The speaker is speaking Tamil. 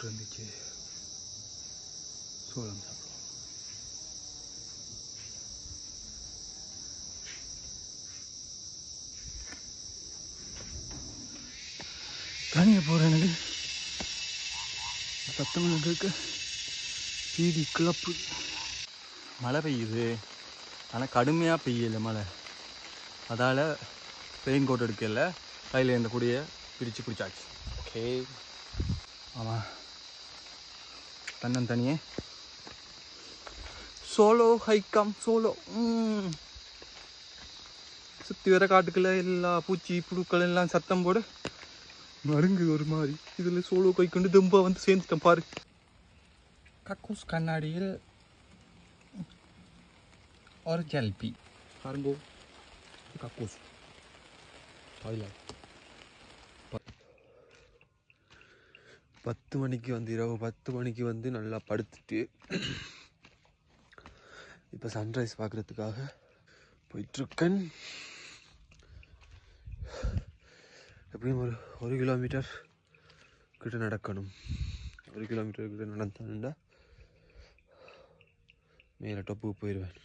இருந்துச்சு. சோளம் சாப்பிடுவோம். தனியாக போகிறேன். சத்தம் கேட்க வீதி கிளப்பு. மழை பெய்யுது, ஆனால் கடுமையாக பெய்யலை மழை. அதால் ரெயின் கோட் எடுக்கல, கையில் இருந்த கூடிய பிரித்து பிடிச்சாச்சு. ஓகே, ஆமாம், தனியே சோலோ ஹைக்கம் சோலோ. சுற்றி வர காட்டுக்குள்ள எல்லா பூச்சி புழுக்கள் எல்லாம் சத்தம் போட மருங்கு ஒரு மாதிரி. இதில் சோலோ கை கொண்டு தெம்பா வந்து சேர்ந்துட்டேன் பாரு. கக்கூஸ் கண்ணாடியில் ஒரு ஜல்பி பாருங்கோ. கக்கூஸ் டாய்லெட் 10 மணிக்கு வந்து, இரவு 10 மணிக்கு வந்து நல்லா படுத்துட்டு இப்போ சன்ரைஸ் பார்க்குறதுக்காக போயிட்டுருக்கேன். எப்படியும் ஒரு கிலோமீட்டர் கிட்ட நடக்கணும். 1 கிலோமீட்டர் கிட்ட நடந்தா மேலே டொப்புக்கு போயிடுவேன்.